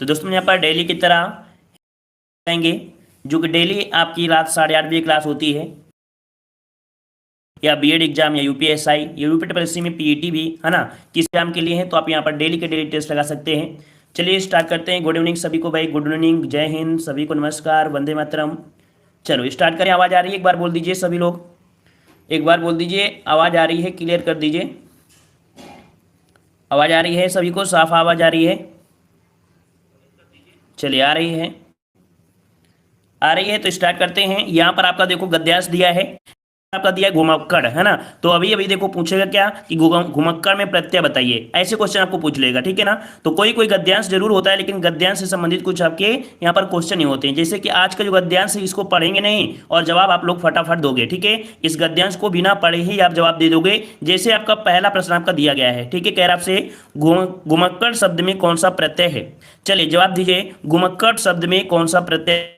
तो दोस्तों यहाँ पर डेली की तरह आएंगे, जो कि डेली आपकी रात 8:30 बजे क्लास होती है, या बीएड एग्जाम या यूपीएसआई या यूपीएससी में पीईटी भी है ना, किस एग्जाम के लिए है, तो आप यहाँ पर डेली के डेली टेस्ट लगा सकते हैं। चलिए स्टार्ट करते हैं। गुड इवनिंग सभी को भाई, गुड इवनिंग, जय हिंद सभी को, नमस्कार, वंदे मातरम। चलो स्टार्ट करें। आवाज़ आ रही है? एक बार बोल दीजिए सभी लोग, एक बार बोल दीजिए आवाज़ आ रही है, क्लियर कर दीजिए। आवाज़ आ रही है सभी को? साफ आवाज़ आ रही है? चलिए आ रही है, आ रही है तो स्टार्ट करते हैं। यहाँ पर आपका देखो गद्यांश दिया है, आपका दिया है घुमक्कड़, है ना। तो अभी अभी देखो पूछेगा क्या कि घुमक्कड़ में प्रत्यय बताइए, ऐसे क्वेश्चन आपको पूछ लेगा, ठीक है ना। तो कोई कोई गद्यांश जरूर होता है, लेकिन गद्यांश से संबंधित कुछ आपके यहाँ पर क्वेश्चन नहीं होते हैं। जैसे कि आज का जो गद्यांश है इसको पढ़ेंगे नहीं और जवाब आप लोग फटाफट दोगे, ठीक है। इस गद्यांश को बिना पढ़े ही आप जवाब दे दोगे। जैसे आपका पहला प्रश्न आपका दिया गया है, ठीक है, कह रहा आपसे घुमक्कड़ शब्द में कौन सा प्रत्यय है। चलिए जवाब दीजिए, घुमक्कड़ शब्द में कौन सा प्रत्यय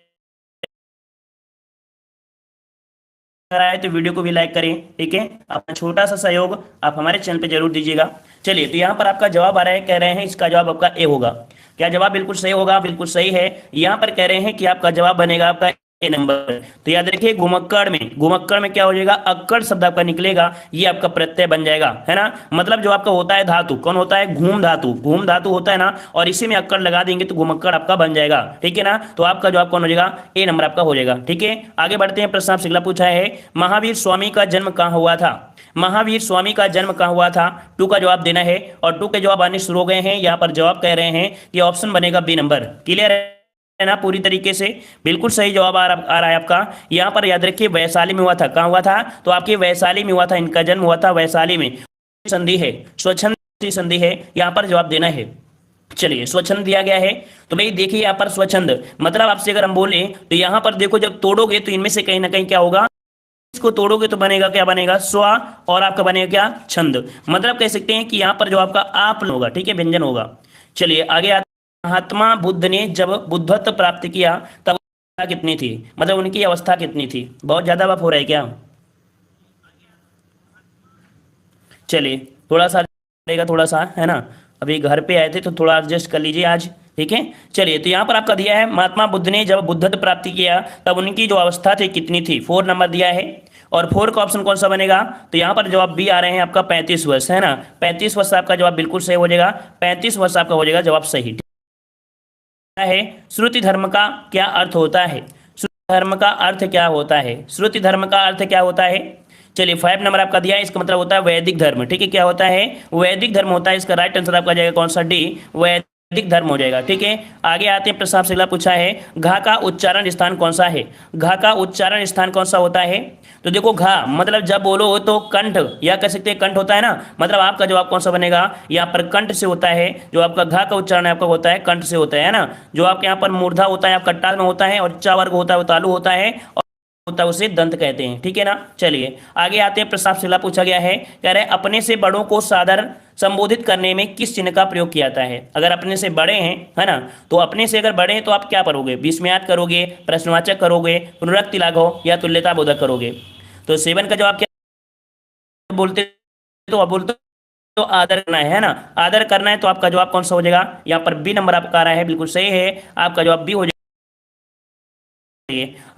रहा है। तो वीडियो को भी लाइक करें, ठीक है। अपना छोटा सा सहयोग आप हमारे चैनल पे जरूर दीजिएगा। चलिए तो यहाँ पर आपका जवाब आ रहा है, कह रहे हैं इसका जवाब आपका ए होगा। क्या जवाब बिल्कुल सही होगा? बिल्कुल सही है। यहाँ पर कह रहे हैं कि आपका जवाब बनेगा आपका ए नंबर। तो याद रखिए घुमक्कड़ में क्या हो जाएगा, अक्कड़ शब्द आपका निकलेगा, ये आपका प्रत्यय बन जाएगा, है ना। मतलब जो आपका होता है धातु, कौन होता है? घूम धातु होता है ना, और इसी में अक्कड़ लगा देंगे तो घुमक्कड़ आपका बन जाएगा, ठीक है ना। तो आपका जवाब कौन हो जाएगा? ए नंबर आपका हो जाएगा, ठीक है। आगे बढ़ते हैं। प्रश्न आपसे अगला पूछा है, महावीर स्वामी का जन्म कहाँ हुआ था। महावीर स्वामी का जन्म कहाँ हुआ था, टू का जवाब देना है। और टू के जवाब आने शुरू हो गए हैं। यहाँ पर जवाब कह रहे हैं कि ऑप्शन बनेगा बी नंबर। क्लियर है ना पूरी तरीके से? बिल्कुल सही जवाब आ रहा है आपका। यहाँ पर याद रखिए वैशाली में हुआ था। कहाँ हुआ था? तो आपके वैशाली में हुआ था, इनका जन्म हुआ था वैशाली में। संधि है, स्वच्छंद संधि है, यहाँ पर जवाब देना है। चलिए स्वच्छंद दिया गया है, तो भाई देखिए यहाँ पर स्वच्छंद मतलब आपसे अगर हम बोले तो यहाँ पर देखो जब तोड़ोगे तो इनमें से कहीं ना कहीं क्या होगा, इसको तोड़ोगे तो बनेगा क्या, बनेगा स्व, और आपका बनेगा क्या, छंद। मतलब कह सकते हैं कि यहाँ पर जो आपका आप होगा, ठीक है, व्यंजन होगा। चलिए आगे आते। महात्मा बुद्ध ने जब बुद्धत्व प्राप्त किया तब अवस्था कितनी थी, मतलब उनकी अवस्था कितनी थी। बहुत ज्यादा वफ हो रहा है क्या? चलिए थोड़ा सा रहेगा, थोड़ा सा, है ना। अभी घर पे आए थे तो थोड़ा एडजस्ट कर लीजिए आज, ठीक है। चलिए तो यहाँ पर आपका दिया है, महात्मा बुद्ध ने जब बुद्धत्व प्राप्ति किया तब उनकी जो अवस्था थी कितनी थी, 4 नंबर दिया है। और 4 का ऑप्शन कौन सा बनेगा, तो यहाँ पर जवाब बी आ रहे हैं आपका 35 वर्ष, है ना। 35 वर्ष आपका जवाब बिल्कुल सही हो जाएगा। 35 वर्ष आपका हो जाएगा जवाब सही है। श्रुति धर्म का क्या अर्थ होता है। श्रुति धर्म का अर्थ क्या होता है, श्रुति धर्म का अर्थ क्या होता है। चलिए 5 नंबर आपका दिया है, इसका मतलब होता है वैदिक धर्म, ठीक है। क्या होता है? वैदिक धर्म होता है। इसका राइट आंसर आपका जाएगा कौन सा, डी, वैदिक धर्म हो जाएगा, ठीक है। आगे आते हैं। प्रश्न आपसे अगला पूछा है, घा का उच्चारण स्थान कौन सा है। घा का उच्चारण स्थान कौन सा होता है। तो देखो घा मतलब जब बोलो तो कंठ, या कह सकते हैं कंठ होता है ना, मतलब आपका जवाब कौन सा बनेगा, यहाँ पर कंठ से होता है। जो आपका घा का उच्चारण आपका होता है कंठ से होता है ना। जो आपके यहाँ पर मूर्धा होता है आपका टाल में होता है, और चा वर्ग होता है वो तालु होता है, और होता है उसे दंत कहते हैं, ठीक है ना। चलिए आगे आते हैं। प्रश्न आपसे पूछा गया है, कह रहे हैं अपने से बड़ों को सादर संबोधित करने में किस चिन्ह का प्रयोग किया जाता है। अगर अपने से बड़े हैं, है ना, तो अपने से अगर बड़े हैं तो आप क्या करोगे, विस्मयात करोगे, प्रश्नवाचक करोगे, पुनरुक्ति लाघव, या तुल्यता बोधक करोगे। तो 7 का जवाब क्या बोलते, तो आप बोलते तो आदर करना है ना, आदर करना है। तो आपका जवाब कौन सा हो जाएगा, यहाँ पर बी नंबर आपका आ रहा है, बिल्कुल सही है, आपका जवाब बी हो जाएगा।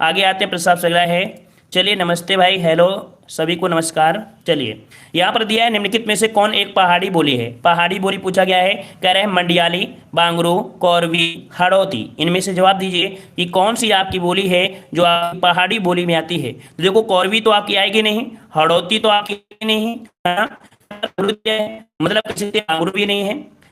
आगे आते हैं। प्रस्ताव चल रहा है। चलिए नमस्ते भाई, हेलो सभी को नमस्कार। चलिए यहाँ पर दिया है, निम्नलिखित में से कौन एक पहाड़ी बोली है। पहाड़ी बोली पूछा गया है, कह रहे हैं मंडियाली, बांगरू, कौरवी, हाड़ौती। इनमें से जवाब दीजिए कि कौन सी आपकी बोली है जो आपकी पहाड़ी बोली में आती है। तो देखो कौरवी तो आपकी आएगी नहीं, हाड़ौती तो आपकी नहीं, मतलब बांगरू भी नहीं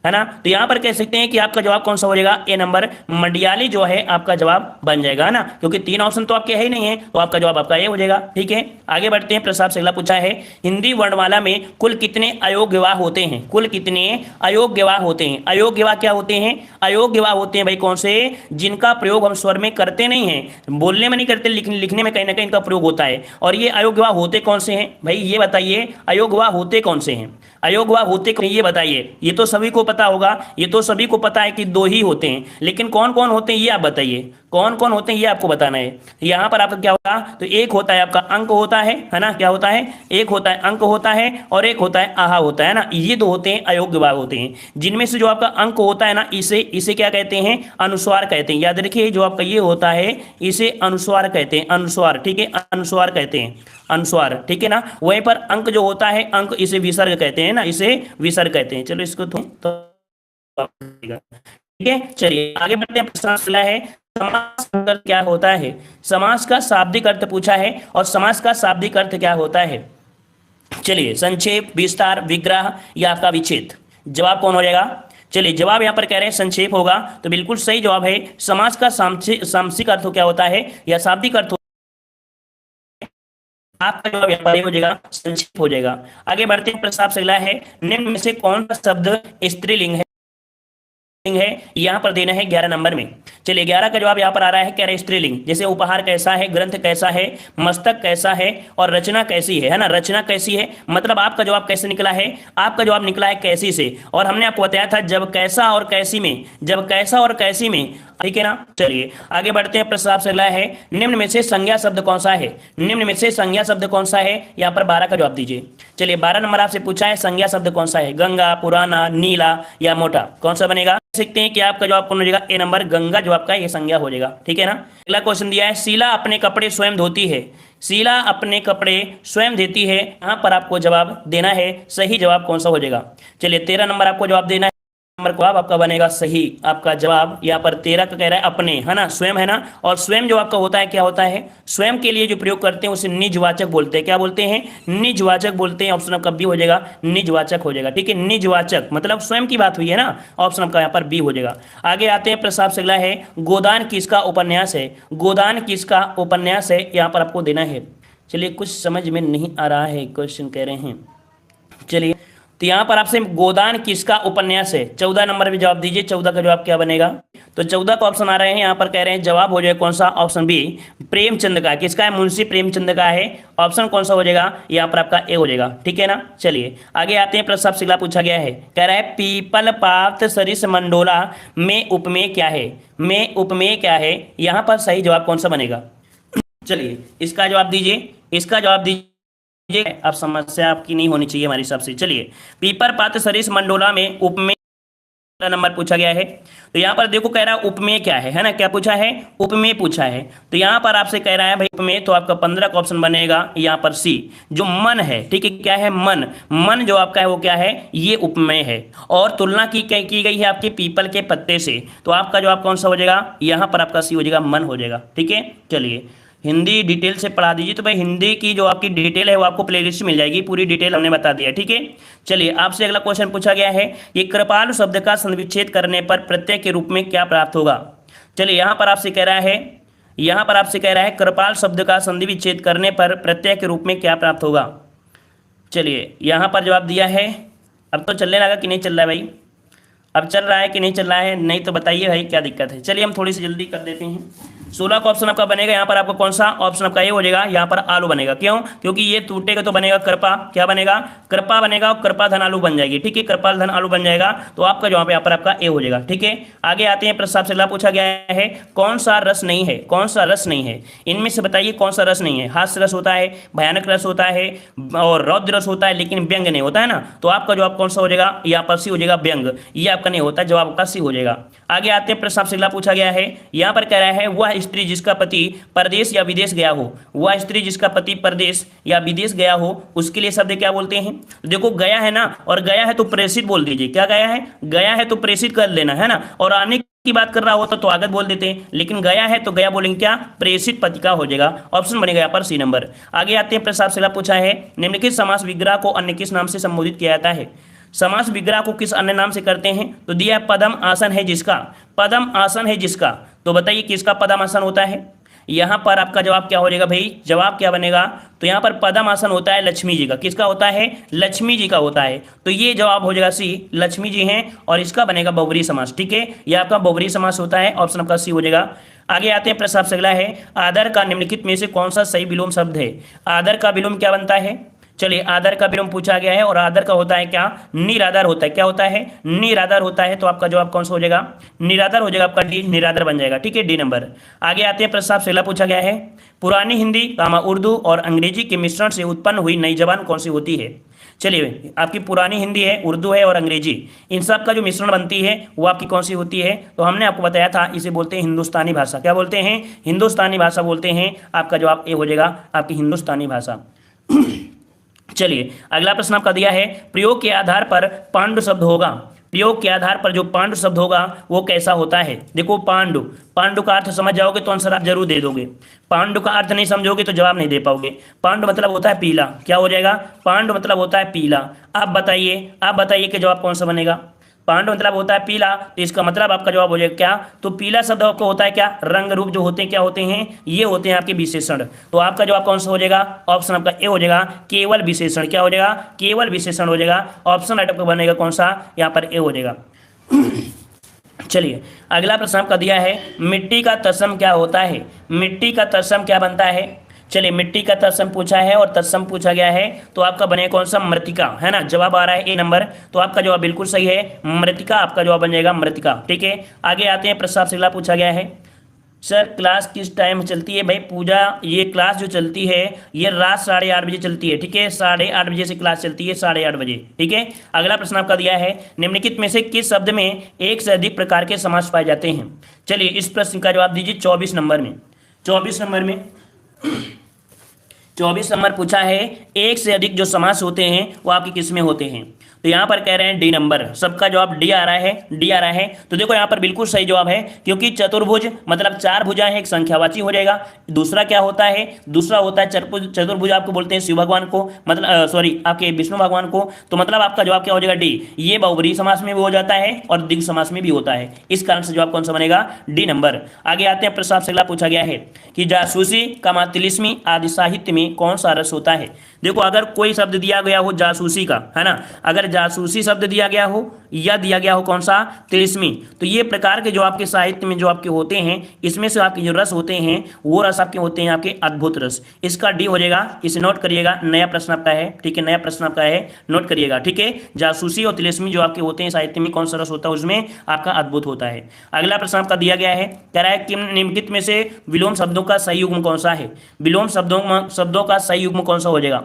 है ना। तो यहाँ पर कह सकते हैं कि आपका जवाब कौन सा हो जाएगा, ए नंबर, मंडियाली जो है आपका जवाब बन जाएगा ना, क्योंकि 3 ऑप्शन तो आपके है ही नहीं है, तो आपका जवाब आपका ए हो जाएगा, ठीक है। आगे बढ़ते हैं। प्रसाद से अगला पूछा है, हिंदी वर्णमाला में कुल कितने अयोग्यवाह होते हैं। कुल कितने अयोग्यवाह होते हैं। अयोग्यवाह क्या होते हैं, अयोग्यवाह होते हैं भाई कौन से, जिनका प्रयोग हम स्वर में करते नहीं है, बोलने में नहीं करते, लिखने में कहीं ना कहीं इनका प्रयोग होता है। और ये अयोग्यवाह होते कौन से हैं भाई, ये बताइए, अयोग्यवाह होते कौन से हैं। अयोग भाव होते कौन, ये बताइए। ये तो सभी को पता होगा, ये तो सभी को पता है कि दो ही होते हैं, लेकिन कौन कौन होते हैं ये आप बताइए, कौन कौन होते हैं ये आपको बताना है। यहाँ पर आपका क्या होगा, तो एक होता है आपका अंक होता है ना, क्या होता है, एक होता है अंक होता है, और एक होता है आहा होता है ना, ये दो होते हैं अयोग्य भाव होते हैं। जिनमें से जो आपका अंक होता है ना, इसे इसे क्या कहते हैं, अनुस्वार कहते हैं। याद रखिए, जो आपका ये होता है इसे अनुस्वार कहते हैं, अनुस्वार, ठीक है, अनुस्वार कहते हैं, अनुस्वार, ठीक है ना। वहीं पर अंक जो होता है, अंक इसे विसर्ग कहते हैं ना, इसे विसर्ग कहते हैं। चलो इसको तो ठीक है। चलिए आगे बढ़ते हैं। प्रश्न अगला है, समास का अर्थ क्या होता है। समास का शाब्दिक अर्थ पूछा है, और समास का शाब्दिक अर्थ क्या होता है। चलिए, संक्षेप, विस्तार, विग्रह या आपका विच्छेद, जवाब कौन हो जाएगा। चलिए जवाब यहाँ पर कह रहे हैं संक्षेप होगा, तो बिल्कुल सही जवाब है। समास का सामसिक अर्थ क्या होता है या शाब्दिक अर्थ, आपका जवाब यहाँ पर हो जाएगा, संक्षेप हो जाएगा। आगे बढ़ते हैं। प्रश्न आपसे अगला है, निम्न में से कौन सा शब्द स्त्रीलिंग है यहाँ पर देना है 11 नंबर में। चलिए 11 का जवाब यहाँ पर आ रहा है, कह रहे हैं स्त्रीलिंग। जैसे उपहार कैसा है, ग्रंथ कैसा है, मस्तक कैसा है, और रचना कैसी है ना, रचना कैसी है, मतलब आपका जवाब कैसे निकला है, आपका जवाब निकला है कैसी से। और हमने आपको बताया था जब कैसा और कैसी में, जब कैसा और कैसी में, ठीक है ना। चलिए आगे बढ़ते हैं। प्रश्न आपसे अगला है, निम्न में से संज्ञा शब्द कौन सा है, निम्न में से संज्ञा शब्द कौन सा है, यहाँ पर 12 का जवाब दीजिए। चलिए 12 नंबर आपसे पूछा है, संज्ञा शब्द कौन सा है, गंगा, पुराना, नीला या मोटा, कौन सा बनेगा। सकते हैं कि आपका जवाब कौन हो जाएगा, ए नंबर, गंगा जो आपका ये संज्ञा हो जाएगा, ठीक है ना। अगला क्वेश्चन दिया है, शीला अपने कपड़े स्वयं धोती है, शीला अपने कपड़े स्वयं धोती है, यहाँ पर आपको जवाब देना है, सही जवाब कौन सा हो जाएगा। चलिए 13 नंबर आपको जवाब देना है, नंबर को आपका बनेगा सही, आपका जवाब यहाँ पर 13 का कह रहा है अपने, है ना, स्वयं है ना। और स्वयं जो आपका होता है क्या होता है, स्वयं के लिए जो प्रयोग करते हैं उसे निजवाचक बोलते हैं, क्या बोलते हैं, निजवाचक बोलते हैं। ऑप्शन आपका बी हो जाएगा, निजवाचक हो जाएगा, ठीक है, निजवाचक मतलब स्वयं की बात हुई है ना, ऑप्शन आपका यहाँ पर बी हो जाएगा। आगे आते हैं। प्रस्ताव से अगला है, गोदान किसका उपन्यास है, गोदान किसका उपन्यास है, यहाँ पर आपको देना है। चलिए कुछ समझ में नहीं आ रहा है, क्वेश्चन कह रहे हैं। चलिए तो यहाँ पर आपसे गोदान किसका उपन्यास है, 14 नंबर पे जवाब दीजिए। 14 का जवाब क्या बनेगा, तो 14 का ऑप्शन आ रहे हैं, यहाँ पर कह रहे हैं जवाब हो जाएगा कौन सा, ऑप्शन बी, प्रेमचंद का। किसका है, मुंशी प्रेमचंद का है। ऑप्शन कौन सा हो जाएगा, यहाँ पर आपका ए हो जाएगा, ठीक है ना। चलिए आगे आते हैं। प्रश्न आपसे पूछा गया है, कह रहा है पीपल पात सरिस मंडोला में उपमेय क्या है, में उपमेय क्या है, यहाँ पर सही जवाब कौन सा बनेगा। चलिए इसका जवाब दीजिए, इसका जवाब दीजिए। अब समस्या आपकी नहीं होनी चाहिए हमारे हिसाब से। चलिए, पीपर पात्र सरिस मंडोला में उपमेय नंबर पूछा गया है, तो यहाँ पर देखो कह रहा है उपमेय क्या है ना, क्या पूछा है, उपमेय पूछा है। तो यहाँ पर आपसे कह रहा है भाई उपमेय, तो आपका 15 का ऑप्शन बनेगा यहाँ पर सी, जो मन है, ठीक है, क्या है, मन, मन जो आपका है वो क्या है, ये उपमेय है। और तुलना की गई है आपके पीपल के पत्ते से, तो आपका जवाब कौन सा हो जाएगा, यहाँ पर आपका सी हो जाएगा, मन हो जाएगा, ठीक है। चलिए हिंदी डिटेल से पढ़ा दीजिए, तो भाई हिंदी की जो आपकी डिटेल है वो आपको प्लेलिस्ट मिल जाएगी, पूरी डिटेल हमने बता दिया, ठीक है। चलिए आपसे अगला क्वेश्चन पूछा गया है, ये कृपालु शब्द का संविच्छेद करने पर प्रत्यय के रूप में क्या प्राप्त होगा। चलिए यहाँ पर आपसे कह रहा है, यहाँ पर आपसे कह रहा है कृपाल शब्द का संधि विच्छेद करने पर प्रत्यय के रूप में क्या प्राप्त होगा। चलिए यहाँ पर जवाब दिया है, अब तो चलने लगा कि नहीं चल रहा है भाई, अब चल रहा है कि नहीं चल रहा है, नहीं तो बताइए भाई क्या दिक्कत है। चलिए हम थोड़ी सी जल्दी कर देते हैं। 16 का ऑप्शन आपका बनेगा, यहाँ पर आपको कौन सा ऑप्शन आपका ये हो जाएगा, यहाँ पर आलू बनेगा। क्यों, क्योंकि ये टूटेगा तो बनेगा कृपा, क्या बनेगा, कृपा बनेगा, और कृपा धन आलू बन जाएगी, ठीक है, कृपाल धन आलू बन जाएगा, तो आपका जवाब यहाँ पर आपका ए हो जाएगा, ठीक है। आगे आते हैं। प्रस्ताव से अगला पूछा गया है, कौन सा रस नहीं है, कौन सा रस नहीं है, इनमें से बताइए कौन सा रस नहीं है। हास्य रस होता है, भयानक रस होता है, और रौद्र रस होता है, लेकिन व्यंग नहीं होता है ना, तो आपका जवाब कौन सा हो जाएगा, यहाँ पर सी हो जाएगा, व्यंग, ये आपका नहीं होता, जवाब आपका सी हो जाएगा। आगे आते हैं। प्रस्ताव से अगला पूछा गया है, यहाँ पर कह रहा है, वह स्त्री जिसका पति परदेश या विदेश गया हो, वह स्त्री जिसका पति परदेश या विदेश गया हो, उसके लिए शब्द क्या बोलते हैं। देखो गया है ना, और गया है तो प्रेषित बोल दीजिए, क्या गया है, गया है तो प्रेषित कर लेना है ना, और आने की बात कर रहा होता तो आगत बोल देते हैं, लेकिन गया है तो गया बोलेंगे क्या, प्रेषित पति का हो जाएगा, ऑप्शन बनेगा यहाँ पर सी नंबर। आगे आते हैं। प्रस्ताव से पूछा है, निम्नलिखित समास विग्रह को अन्य किस नाम से संबोधित किया जाता है। समास विग्रह को किस अन्य नाम से करते हैं, तो दिया पदम आसन है जिसका, पदम आसन है जिसका, तो बताइए किसका पदम आसन होता है। यहाँ पर आपका जवाब क्या हो जाएगा भाई, जवाब क्या बनेगा, तो यहाँ पर पदम आसन होता है लक्ष्मी जी का, किसका होता है, लक्ष्मी जी का होता है, तो ये जवाब हो जाएगा सी, लक्ष्मी जी हैं, और इसका बनेगा बहुब्रीहि समास, ठीक है, यह आपका बहुब्रीहि समास होता है, ऑप्शन आपका सी हो जाएगा। आगे आते हैं। प्रस्ताव से अगला है, आदर का निम्नलिखित में से कौन सा सही विलोम शब्द है। आदर का विलोम क्या बनता है, चलिए आदर का विलोम पूछा गया है और आदर का होता है क्या, निरादर होता है। क्या होता है, निरादर होता है। तो आपका जवाब कौन सा हो जाएगा, निरादर हो जाएगा, आपका डी निरादर बन जाएगा। ठीक है, डी नंबर। आगे आते हैं, प्रस्ताव सेला पूछा गया है, पुरानी हिंदी उर्दू और अंग्रेजी के मिश्रण से उत्पन्न हुई नई जबान कौन सी होती है। चलिए आपकी पुरानी हिंदी है, उर्दू है और अंग्रेजी, इन सब का जो मिश्रण बनती है वो आपकी कौन सी होती है। तो हमने आपको बताया था, इसे बोलते हैं हिंदुस्तानी भाषा। क्या बोलते हैं, हिंदुस्तानी भाषा बोलते हैं। आपका जवाब ए हो जाएगा, आपकी हिंदुस्तानी भाषा। चलिए अगला प्रश्न आपका दिया है, प्रयोग के आधार पर पांडु शब्द होगा। प्रयोग के आधार पर जो पांडु शब्द होगा वो कैसा होता है। देखो पांडु, पांडु का अर्थ समझ जाओगे तो आंसर आप जरूर दे दोगे। पांडु का अर्थ नहीं समझोगे तो जवाब नहीं दे पाओगे। पांडु मतलब होता है पीला। क्या हो जाएगा, पांडु मतलब होता है पीला। आप बताइए कि जवाब कौन सा बनेगा। पांडु मतलब होता है पीला, तो इसका मतलब आपका जवाब हो जाएगा क्या, तो पीला शब्द आपको होता है क्या, रंग रूप जो होते हैं क्या होते हैं, ये होते हैं आपके विशेषण। तो आपका जवाब कौन सा हो जाएगा, ऑप्शन आपका ए हो जाएगा, केवल विशेषण। क्या हो जाएगा, केवल विशेषण हो जाएगा। ऑप्शन राइट आपका बनेगा कौन सा, यहाँ पर ए हो जाएगा। चलिए अगला प्रश्न आपका दिया है, मिट्टी का तत्सम क्या होता है। मिट्टी का तत्सम क्या बनता है। चलिए मिट्टी का तत्सम पूछा है और तत्सम पूछा गया है, तो आपका बने कौन सा, मृतिका, है ना। जवाब आ रहा है ए नंबर, तो आपका जवाब बिल्कुल सही है, मृतिका आपका जवाब बन जाएगा, मृतिका। ठीक है, आगे आते हैं, प्रस्ताव शिला पूछा गया है, सर क्लास किस टाइम चलती है। भाई पूजा, ये क्लास जो चलती है ये रात 8:30 बजे चलती है। ठीक है, 8:30 बजे से क्लास चलती है, 8:30 बजे। ठीक है, अगला प्रश्न आपका दिया है, निम्नलिखित में से किस शब्द में एक से अधिक प्रकार के समास पाए जाते हैं। चलिए इस प्रश्न का जवाब दीजिए 24 नंबर में। 24 नंबर पूछा है, एक से अधिक जो समास होते हैं वो आपके किस में होते हैं। तो यहाँ पर कह रहे हैं डी नंबर, सबका जवाब डी आ रहा है, डी आ रहा है। तो देखो यहाँ पर बिल्कुल सही जवाब है, क्योंकि चतुर्भुज मतलब 4 भुजाएं हैं, एक संख्यावाची हो जाएगा। दूसरा क्या होता है, दूसरा होता है चतुर्भुज आपको बोलते हैं शिव भगवान को, मतलब सॉरी आपके विष्णु भगवान को। तो मतलब आपका जवाब क्या हो जाएगा, डी। ये बहुब्रीहि समास में भी हो जाता है और द्विगु समास में भी होता है, इस कारण से जवाब कौन सा बनेगा, डी नंबर। आगे आते हैं, प्रस्ताव से अगला पूछा गया है कि जासूसी तिलिस्मी आदि साहित्य में कौन सा रस होता है। देखो अगर कोई शब्द दिया गया हो जासूसी का, है ना, अगर जासूसी शब्द दिया गया हो या दिया गया हो कौन सा, तिलिस्मी, तो ये प्रकार के जो आपके साहित्य में जो आपके होते हैं, इसमें से आपके जो रस होते हैं वो रस आपके होते हैं आपके अद्भुत रस। इसका डी हो जाएगा, इसे नोट करिएगा, नया प्रश्न आपका है। ठीक है, नया प्रश्न आपका है, नोट करिएगा। ठीक है, जासूसी और तिलिस्मी जो आपके होते हैं साहित्य में, कौन सा रस होता है, उसमें आपका अद्भुत होता है। अगला प्रश्न आपका दिया गया है, कह रहा है कि निम्नलिखित में से विलोम शब्दों का सही युग्म कौन सा है। विलोम शब्दों का सही युग्म कौन सा हो जाएगा।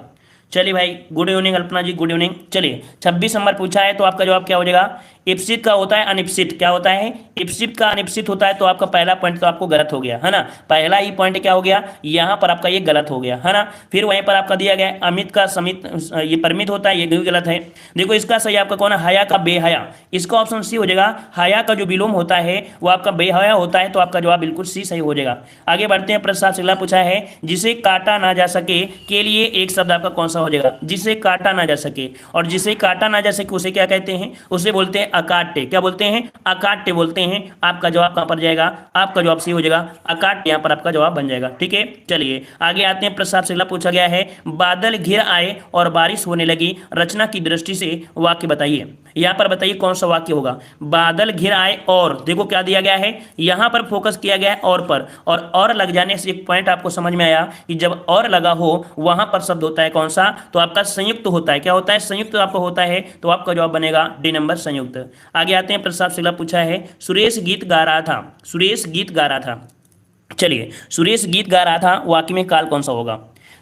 चलिए भाई, गुड इवनिंग अल्पना जी, गुड इवनिंग। चलिए 26 नंबर पूछा है, तो आपका जवाब क्या हो जाएगा, इप्सित का होता है अनिप्सित। क्या होता है, इप्सित का अनिप्सित होता है। तो आपका पहला पॉइंट तो आपको गलत हो गया, है ना, पहला ही पॉइंट क्या हो गया, यहाँ पर आपका ये गलत हो गया, है ना। फिर वहीं पर आपका दिया गया अमित का समित, ये परमित होता है, ये भी गलत है। देखो इसका सही आपका कौन है, हया का बेहया, इसका ऑप्शन सी हो जाएगा। हया का जो विलोम होता है वो आपका बेहया होता है, तो आपका जवाब बिल्कुल सी सही हो जाएगा। आगे बढ़ते हैं, प्रस्ताव से अगला पूछा है, जिसे काटा ना जा सके के लिए एक शब्द आपका कौन सा हो जाएगा। जिसे काटा ना जा सके, और जिसे काटा ना जा सके उसे क्या कहते हैं, उसे बोलते हैं अकाट्य। क्या बोलते हैं, अकाट्य बोलते हैं। आपका जवाब कहां पर जाएगा, आपका जवाब सी हो जाएगा, अकाट्य, यहां पर आपका जवाब बन जाएगा। ठीक है, चलिए आगे आते हैं, प्रस्ताव से अगला पूछा गया है, बादल घिर आए और बारिश होने लगी, रचना की दृष्टि से वाक्य बताइए। यहां पर बताइए कौन सा वाक्य होगा। बादल घिर आए, और देखो क्या दिया गया है, यहां पर फोकस किया गया है और पर, और लग जाने से एक पॉइंट आपको समझ में आया कि जब और लगा हो वहां पर शब्द होता है कौन सा, तो आपका संयुक्त होता है। क्या होता है, संयुक्त आपका होता है, तो आपका जवाब बनेगा डी नंबर, संयुक्त। आगे आते हैं, प्रस्ताव से अगला पूछा है, सुरेश गीत गा रहा था। सुरेश गीत गा रहा था, चलिए सुरेश गीत गा रहा था, वाक्य में काल कौन सा होगा।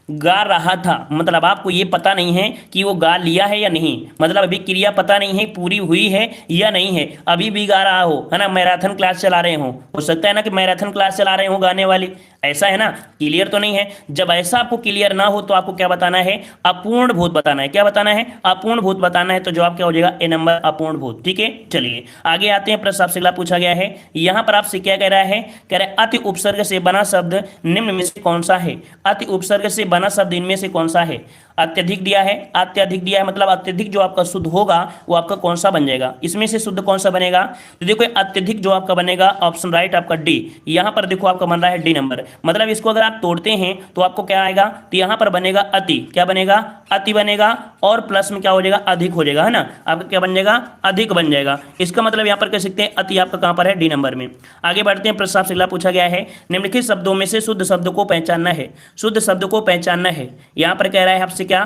गा रहा था मतलब आपको ये पता नहीं है कि वो गा लिया है या नहीं, मतलब अभी क्रिया पता नहीं है पूरी हुई है या नहीं है, अभी भी गा रहा हो, है ना, मैराथन क्लास चला रहे हो सकता है ना कि मैराथन क्लास चला रहे हो गाने वाली, ऐसा है ना, क्लियर तो नहीं है। जब ऐसा आपको क्लियर ना हो तो आपको क्या बताना है, अपूर्ण भूत बताना है। क्या बताना है, अपूर्ण भूत बताना है। तो जवाब क्या हो जाएगा, ए नंबर, अपूर्ण भूत। ठीक है, चलिए आगे आते हैं, प्रस्ताव से अगला पूछा गया है, यहां पर आपसे क्या कह रहा है, कह रहा है अति उपसर्ग से बना शब्द निम्न में से कौन सा है। अति उपसर्ग से बना शब्द इनमें से कौन सा है। अत्यधिक दिया है, अत्यधिक दिया है, मतलब अत्यधिक जो आपका शुद्ध होगा वो आपका कौन सा बन जाएगा, इसमें से शुद्ध कौन सा बनेगा। तो देखो अत्यधिक जो आपका बनेगा, ऑप्शन राइट आपका डी। यहां पर देखो आपका बन रहा है डी नंबर, मतलब इसको अगर आप तोड़ते हैं तो आपको क्या आएगा, तो यहां पर बनेगा अति। क्या बनेगा, अति बनेगा, और प्लस में क्या हो जाएगा, अधिक हो जाएगा, है ना, आपका क्या बन जाएगा, अधिक बन जाएगा। इसका मतलब यहां पर कह सकते हैं अति आपका कहां पर है, डी नंबर में। आगे बढ़ते हैं, प्रस्ताव से अगला पूछा गया है, निम्नलिखित शब्दों में से शुद्ध शब्द को पहचानना है। शुद्ध शब्द को पहचानना है, यहां पर कह रहा है आपसे क्या,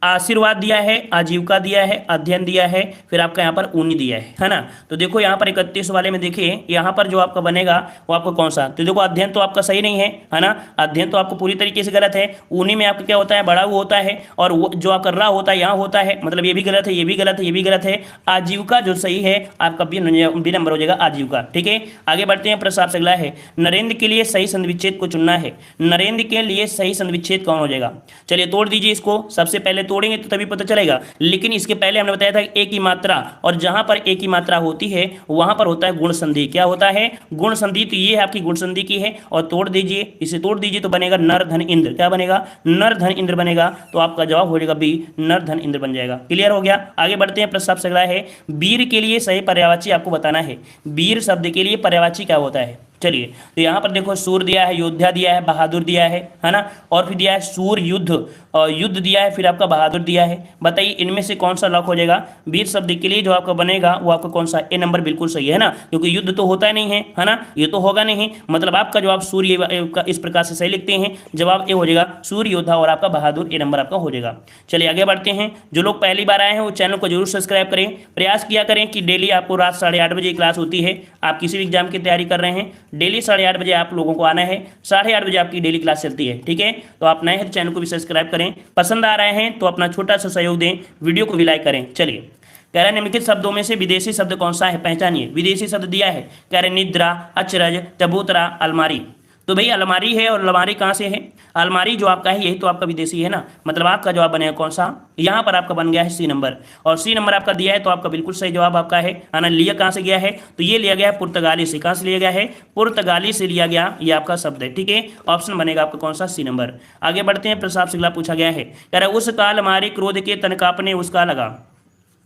आशीर्वाद दिया है, आजीविका दिया है, अध्ययन दिया है, फिर आपका यहाँ पर ऊनी दिया है ना। तो देखो यहाँ पर 31 वाले में देखिए यहाँ पर जो आपका बनेगा वो आपको कौन सा, तो देखो अध्ययन तो आपका सही नहीं है ना, अध्ययन तो आपको पूरी तरीके से गलत है। ऊनी में आपका क्या होता है, बड़ा हुआ होता है, और वो जो आपका रा होता है यहाँ होता है, मतलब ये भी गलत है, ये भी गलत है, ये भी गलत है। आजीविका जो सही है आपका बी नंबर हो जाएगा आजीविका। ठीक है, आगे बढ़ते हैं। प्रश्न आपसे अगला है, नरेंद्र के लिए सही संधिविच्छेद को चुनना है। नरेंद्र के लिए सही संधिविच्छेद कौन हो जाएगा, चलिए तोड़ दीजिए इसको, सबसे पहले तोड़ेंगे तो तभी पता चलेगा। लेकिन इसके पहले हमने बताया था एक ही मात्रा, और जहां पर एक ही मात्रा होती है वहां पर होता है गुण संधि। क्या होता है, गुण संधि। तो ये है आपकी गुण संधि की है, और तोड़ दीजिए, इसे तोड़ दीजिए तो बनेगा नर धन इंद्र। क्या बनेगा, नर धन इंद्र बनेगा। तो आपका जवाब हो जाएगा बी, नर धन इंद्र बन जाएगा। क्लियर हो गया। आगे बढ़ते हैं। प्रश्न आपसे अगला है, वीर के लिए सही पर्यायवाची आपको बताना है। वीर शब्द के लिए पर्यायवाची क्या होता है, चलिए तो यहाँ पर देखो सूर दिया है, योद्धा दिया है, बहादुर दिया है ना, और फिर दिया है सूर युद्ध, और युद्ध दिया है, फिर आपका बहादुर दिया है। बताइए इनमें से कौन सा लॉक हो जाएगा। वीर शब्द के लिए जो आपका बनेगा वो आपका कौन सा, ए नंबर बिल्कुल सही है ना, क्योंकि युद्ध तो होता नहीं है ना, ये तो होगा नहीं, मतलब आपका जवाब सूर्य इस प्रकार से सही लिखते हैं, जवाब ए हो जाएगा सूर्य योद्धा, और आपका बहादुर ए नंबर आपका हो जाएगा। चलिए आगे बढ़ते हैं। जो लोग पहली बार आए हैं वो चैनल को जरूर सब्सक्राइब करें, प्रयास किया करें कि डेली आपको रात 8:30 बजे क्लास होती है। आप किसी भी एग्जाम की तैयारी कर रहे हैं, डेली 8:30 बजे आप लोगों को आना है, 8:30 बजे आपकी डेली क्लास चलती है। ठीक है, तो आप नए हैं तो चैनल को भी सब्सक्राइब करें, पसंद आ रहे हैं तो अपना छोटा सा सहयोग दें, वीडियो को भी लाइक करें। चलिए, कह रहे निम्नलिखित शब्दों में से विदेशी शब्द कौन सा है, पहचानिए। विदेशी शब्द दिया है, कह रहे निद्रा, अचरज, चबूतरा, अलमारी। तो भाई अलमारी है, और अलमारी कहाँ से है, अलमारी जो आपका है यही तो आपका विदेशी है ना, मतलब आपका जवाब बनेगा कौन सा, यहाँ पर आपका बन गया है सी नंबर, और सी नंबर आपका दिया है तो आपका बिल्कुल सही जवाब आपका है ना। लिया कहाँ से गया है, तो ये लिया गया है पुर्तगाली से। कहाँ से लिया गया है, पुर्तगाली से लिया गया ये आपका शब्द है। ठीक है, ऑप्शन बनेगा आपका कौन सा, सी नंबर। आगे बढ़ते हैं। प्रश्न आपसे अगला पूछा गया है, कह रहा है उस काल हमारे क्रोध के तन कांपने उसका लगा।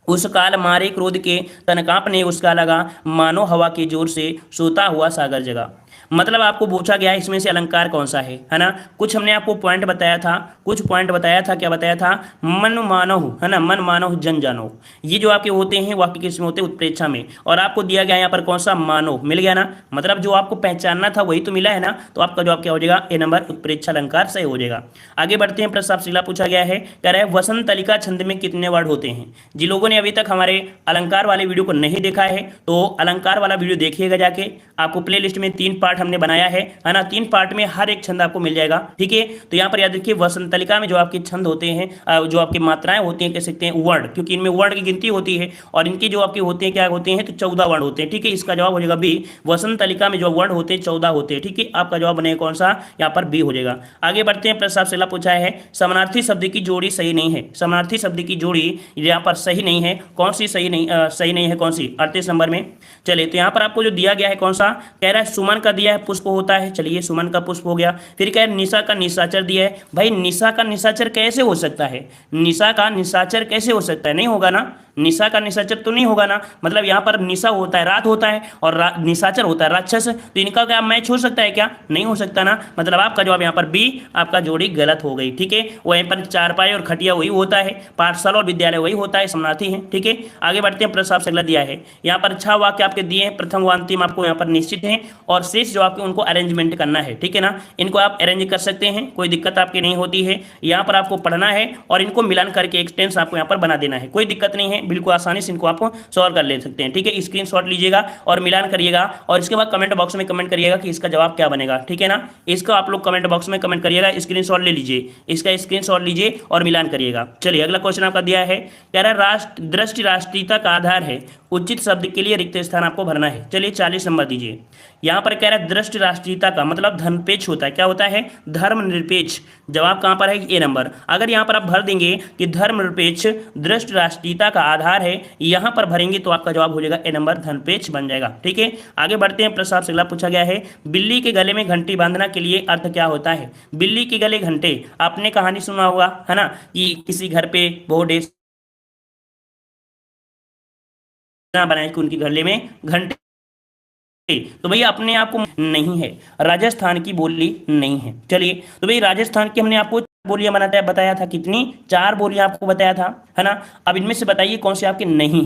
उस काल मारे क्रोध के तन कांपने उसका लगा, मानो हवा के जोर से सोता हुआ सागर जगा। मतलब आपको पूछा गया है इसमें से अलंकार कौन सा है ना। कुछ हमने आपको पॉइंट बताया था, कुछ पॉइंट बताया था, क्या बताया था, मन मानव है ना, मन मानव जन जानो, ये जो आपके होते हैं वाक्य किसमें होते हैं, उत्प्रेक्षा में, और आपको दिया गया यहाँ पर कौन सा, मानव मिल गया ना, मतलब जो आपको पहचानना था वही तो मिला है ना, तो आपका जवाब क्या हो जाएगा, ए नंबर उत्प्रेक्षा अलंकार सही हो जाएगा। आगे बढ़ते हैं। प्रश्न आपसे अगला पूछा गया है, कह रहा है वसंत तलिका छंद में कितने वर्ड होते हैं। जिन लोगों ने अभी तक हमारे अलंकार वाले वीडियो को नहीं देखा है तो अलंकार वाला वीडियो देखिएगा जाके, आपको प्ले लिस्ट में 3 पार्ट हमने बनाया है ना, 3 पार्ट में हर एक छंद आपको मिल जाएगा। ठीक है, तो यहाँ पर याद रखिए वसंत तलिका में जो आपके छंद होते हैं, जो आपकी मात्राएं होती हैं, कह सकते हैं वर्ड, क्योंकि इनमें वर्ड की गिनती होती है, और इनके जो आपके होते हैं क्या होते हैं, तो 14 वर्ड होते हैं। ठीक है, इसका जवाब हो जाएगा बी, वसंत तलिका में जो वर्ड होते हैं 14 होते हैं। ठीक है, आपका जवाब बनेगा कौन सा, यहाँ पर बी हो जाएगा। आगे बढ़ते हैं। प्रश्न आपसे अगला पूछा है, समानार्थी शब्द की जोड़ी सही नहीं है। समानार्थी शब्द की जोड़ी यहाँ पर सही नहीं है, कौन सी सही नहीं है, कौन सी, 38 नंबर में। चलिए, तो यहाँ पर आपको जो दिया गया है कौन सा, कह रहा है सुमन का दिया है पुष्प होता है, चलिए सुमन का पुष्प हो गया। फिर कह रहा है निशा का निशाचर दिया है, भाई निशा का निशाचर कैसे हो सकता है, निशा का निशाचर कैसे हो सकता है, नहीं होगा ना, निशा का निशाचर तो नहीं होगा ना, मतलब यहाँ पर निशा होता है रात होता है, और निशाचर होता है राक्षस, तो इनका क्या मैच हो सकता है, क्या नहीं हो सकता ना, मतलब आपका जवाब यहाँ पर बी, आपका जोड़ी गलत हो गई। ठीक है, वहीं पर चारपाई और खटिया वही होता है, पाठशाला और विद्यालय वही होता है, समानार्थी है। ठीक है, आगे बढ़ते हैं। प्रश्न आपसे अगला दिया है, यहाँ पर 6 वाक्य आपके दिए हैं, प्रथम व अंतिम आपको यहाँ पर निश्चित है, और शेष जो आपके उनको अरेंजमेंट करना है। ठीक है ना, इनको आप अरेंज कर सकते हैं, कोई दिक्कत आपकी नहीं होती है। यहाँ पर आपको पढ़ना है और इनको मिलान करके एक टेंस आपको यहाँ पर बना देना है, कोई दिक्कत नहीं है, बिल्कुल आसानी से इनको आप सॉल्व कर ले सकते हैं। ठीक है, स्क्रीनशॉट लीजिएगा और मिलान करिएगा, और इसके बाद कमेंट बॉक्स में कमेंट करिएगा कि इसका जवाब क्या बनेगा। ठीक है ना, इसका आप लोग कमेंट बॉक्स में कमेंट करिएगा, स्क्रीनशॉट ले लीजिए, इसका स्क्रीनशॉट लीजिए और मिलान करिएगा। चलिए, अगला क्वेश्चन आपका दिया है, कह रहा है राष्ट्र दृष्टि राष्ट्रीयता का आधार है, उचित शब्द के लिए रिक्त स्थान आपको भरना है। चलिए 40 नंबर दीजिए। यहाँ पर कह रहा है दृष्टि राष्ट्रीयता का मतलब धर्मनिरपेक्ष होता है, क्या होता है, धर्मनिरपेक्ष। जवाब कहाँ पर है, ए नंबर। अगर यहाँ पर आप भर देंगे कि धर्मनिरपेक्ष दृष्टि राष्ट्रीयता का आधार है, यहाँ पर भरेंगे तो आपका जवाब हो जाएगा ए नंबर, धर्मनिरपेक्ष बन जाएगा। ठीक है, आगे बढ़ते हैं। प्रश्न आपसे अगला पूछा गया है, बिल्ली के गले में घंटी बांधना के लिए अर्थ क्या होता है। बिल्ली के गले घंटे, आपने कहानी सुना होगा है ना, कि किसी घर पे बहुत ढेर बनाए कि उनके गले में घंटे, तो भैया अपने आप को नहीं है, राजस्थान की बोली नहीं है। चलिए, तो भाई राजस्थान की हमने आपको बोलियां बताया था, कितनी, 4 बोलियां आपको बताया था है ना। अब इनमें से बताइए कौन सी आपकी नहीं,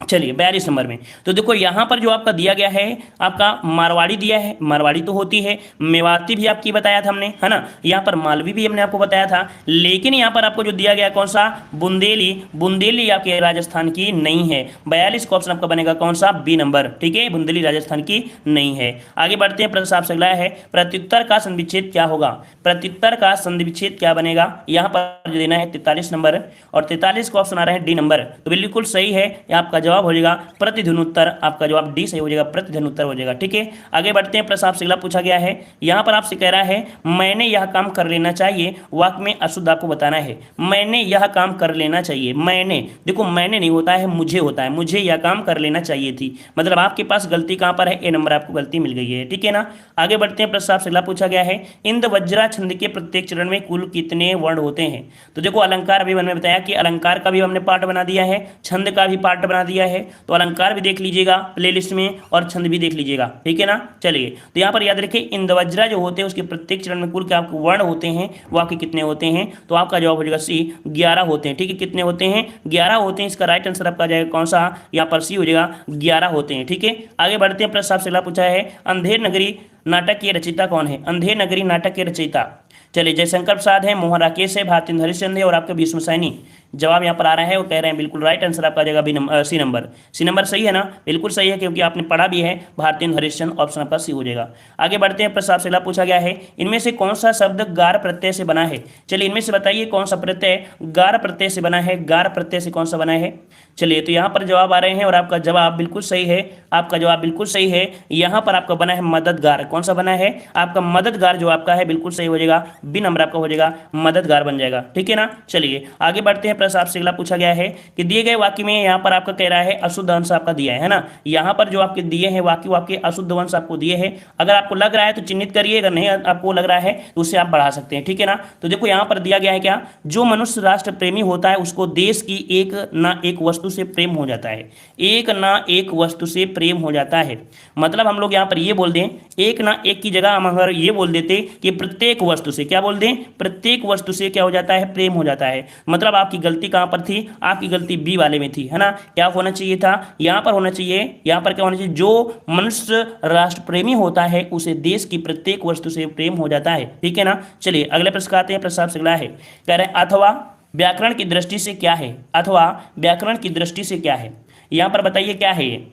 चलिए 42 नंबर में तो देखो यहाँ पर जो आपका दिया गया है, आपका मारवाड़ी दिया है, मारवाड़ी तो होती है, मेवाती भी आपकी बताया था हमने, है ना, यहाँ पर मालवी भी हमने आपको बताया था, लेकिन यहाँ पर आपको जो दिया गया कौन सा, बुंदेली, बुंदेली आपके राजस्थान की नहीं है। 42 का ऑप्शन आपका बनेगा कौन सा, बी नंबर, ठीक है, बुंदेली राजस्थान की नहीं है। आगे बढ़ते हैं, प्रश्न आपसे अगला है, प्रत्युत्तर का संधिविच्छेद क्या होगा, प्रत्युत्तर का संधिविच्छेद क्या बनेगा, यहाँ पर जो देना है 43 नंबर, और 43 का ऑप्शन आ रहा है डी नंबर, तो बिल्कुल सही है, आपका जवाब हो जाएगा प्रतिध्वनुत्तर, आपका जवाब डी सही हो जाएगा, प्रतिध्वनुत्तर हो जाएगा, ठीक है। आगे बढ़ते हैं, प्रश्न आपसे अगला पूछा गया है, यहाँ पर आपसे कह रहा है मैंने यह काम कर लेना चाहिए, वाक्य में अशुद्ध आपको बताना है, मैंने यह काम कर लेना चाहिए, मैंने, देखो मैंने नहीं होता है, मुझे होता है, मुझे यह काम कर लेना चाहिए थी, मतलब आपके पास गलती कहाँ पर है, ए नंबर आपको गलती मिल गई है, ठीक है ना। आगे बढ़ते हैं, प्रश्न आपसे अगला पूछा गया है, इंद वज्रा छंद के प्रत्येक चरण में कुल कितने वर्ण होते हैं, तो देखो अलंकार अभी मैंने बताया कि अलंकार का भी हमने पार्ट बना दिया है, छंद का भी पार्ट बना दिया है, तो अलंकार भी देख लीजिएगा प्लेलिस्ट में और छंद भी देख लीजिएगा, ठीक है ना। चलिए तो यहाँ पर याद रखिए इंदवज्रा जो होते हैं उसके प्रत्येक चरण में कुल के आपको वर्ण होते हैं, वो आपके कितने होते हैं, तो आपका जवाब हो जाएगा सी, 11 होते हैं, ठीक है, कितने होते हैं, 11 होते हैं, इसका राइट आंसर आपका जाएगा कौन सा, यहाँ पर सी हो जाएगा, 11 होते हैं, ठीक है। आगे बढ़ते हैं, प्रश्न आपसे अगला पूछा है, अंधेर नगरी नाटक के रचयिता कौन है, अंधेर नगरी नाटक के रचयिता, चलिए जयशंकर प्रसाद है, मोहन राकेश है, भारतेंद्र हरिश्चंद्र है, और आपका भीष्म सैनी। जवाब यहाँ पर आ रहा है, वो कह रहे हैं बिल्कुल राइट आंसर आपका आ जाएगा B number, C number, C number सही है ना, बिल्कुल सही है, क्योंकि आपने पढ़ा भी है, भारतेंद्र हरिश्चंद्र, ऑप्शन आपका सी हो जाएगा। आगे बढ़ते हैं, प्रश्न आपसे अगला पूछा गया है, इनमें से कौन सा शब्द गार प्रत्यय से बना है, चलिए इनमें से बताइए कौन सा प्रत्यय गार प्रत्यय से बना है, गार प्रत्यय से कौन सा बना है। चलिए तो यहाँ पर जवाब आ रहे हैं, और आपका जवाब बिल्कुल सही है, आपका जवाब बिल्कुल सही है, यहाँ पर आपका बना है मददगार, कौन सा बना है, आपका मददगार जो आपका है बिल्कुल सही हो जाएगा, बी नंबर आपका हो जाएगा, मददगार बन जाएगा, ठीक है ना। चलिए आगे बढ़ते हैं, प्रश्न आपसे अगला पूछा गया है कि दिए गए वाक्य में यहाँ पर आपका कह रहा है अशुद्ध अंश आपका दिया है ना, यहाँ पर जो आपके दिए हैं वाक्य, आपके अशुद्ध अंश आपको दिए हैं, अगर आपको लग रहा है तो चिन्हित करिए, अगर नहीं आपको लग रहा है तो उससे आप बढ़ा सकते हैं, ठीक है ना। तो देखो यहाँ पर दिया गया है क्या, जो मनुष्य राष्ट्र प्रेमी होता है उसको देश की एक ना एक वस्तु से प्रेम हो जाता है, एक ना एक वस्तु से प्रेम हो जाता है, मतलब हम लोग यहाँ पर ये बोल दें, एक ना एक की जगह हम अगर ये बोल देते कि प्रत्येक वस्तु से, क्या बोल दें, प्रत्येक वस्तु से क्या हो जाता है, प्रेम हो जाता है, मतलब आपकी गलती कहाँ पर थी, आपकी गलती बी वाले में थी, है ना। क्या होना चाहिए था, यहाँ पर होना चाहिए, यहाँ पर क्या होना चाहिए, जो मनुष्य राष्ट्र प्रेमी होता है उसे देश की प्रत्येक वस्तु से प्रेम हो जाता है, ठीक है ना। चलिए अगले प्रश्न आते हैं, प्रश्न आपसे अगला है, कह रहे हैं अथवा व्याकरण की दृष्टि से क्या है, अथवा व्याकरण की दृष्टि से क्या है, यहाँ पर बताइए क्या है ये,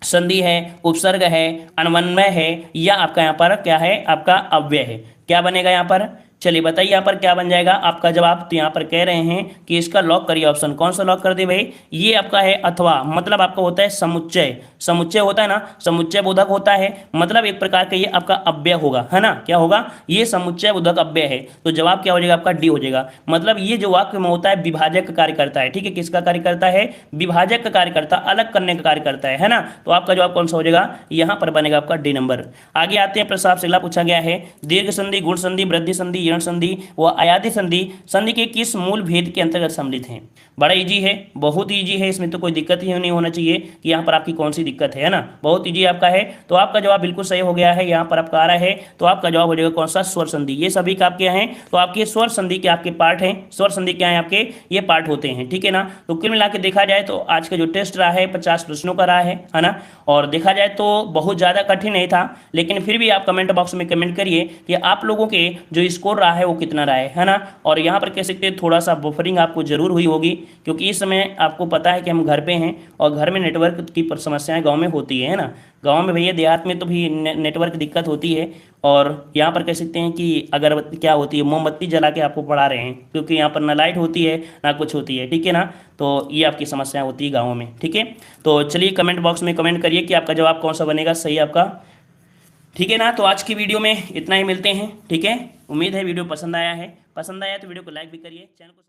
संधि है, उपसर्ग है, अन्वन्वय है, या आपका यहाँ पर क्या है, आपका अव्यय है, क्या बनेगा यहाँ पर, चलिए बताइए यहाँ पर क्या बन जाएगा आपका जवाब। तो यहाँ पर कह रहे हैं कि इसका लॉक करिए ऑप्शन, कौन सा लॉक कर दे भाई, ये आपका है अथवा, मतलब आपका होता है समुच्चय, समुच्चय होता है ना, समुच्चय बोधक होता है, मतलब एक प्रकार का ये आपका अव्यय होगा, है ना, क्या होगा, ये समुच्चय बोधक अव्यय है, तो जवाब क्या हो जाएगा आपका डी हो जाएगा, मतलब ये जो वाक्य में होता है विभाजक का कार्य करता है, ठीक है, किसका कार्य करता है, विभाजक का कार्य करता है, अलग करने का कार्य करता है ना, तो आपका जवाब कौन सा हो जाएगा, यहाँ पर बनेगा आपका डी नंबर। आगे आते हैं, प्रश्न आपसे अगला पूछा गया है, दीर्घ संधि, गुण संधि, वृद्धि संधि, यण संधि व अयाधि संधि संधि के किस मूल भेद के अंतर्गत सम्मिलित हैं। बड़ा इजी है, बहुत ईजी है, इसमें तो कोई दिक्कत ही नहीं होना चाहिए कि यहाँ पर आपकी कौन सी दिक्कत है ना, बहुत ईजी आपका है, तो आपका जवाब बिल्कुल सही हो गया है, यहाँ पर आपका आ रहा है, तो आपका जवाब हो जाएगा कौन सा, स्वर संधि, ये सभी का आपके हैं, तो आपके स्वर संधि के आपके पार्ट हैं, स्वर संधि क्या है आपके, ये पार्ट होते हैं, ठीक है ना। तो कुल मिला के देखा जाए तो आज का जो टेस्ट रहा है 50 प्रश्नों का रहा है ना, और देखा जाए तो बहुत ज़्यादा कठिन नहीं था, लेकिन फिर भी आप कमेंट बॉक्स में कमेंट करिए कि आप लोगों के जो स्कोर रहा है वो कितना रहा है ना। और यहाँ पर कह सकते हैं थोड़ा सा बफरिंग आपको जरूर हुई होगी, क्योंकि इस समय आपको पता है कि हम घर पे हैं और घर में नेटवर्क की समस्याएं गांव में होती है ना, गांव में भैया देहात में तो भी नेटवर्क दिक्कत होती है, और यहाँ पर कह सकते हैं कि अगरबत्ती क्या होती है, मोमबत्ती जला के आपको पढ़ा रहे हैं, क्योंकि यहाँ पर ना लाइट होती है ना कुछ होती है, ठीक है ना, तो ये आपकी समस्या होती है गाँव में, ठीक है। तो चलिए कमेंट बॉक्स में कमेंट करिए कि आपका जवाब कौन सा बनेगा सही आपका, ठीक है ना। तो आज की वीडियो में इतना ही, मिलते हैं, ठीक है। उम्मीद है वीडियो पसंद आया है, पसंद आया तो वीडियो को लाइक भी करिए, चैनल को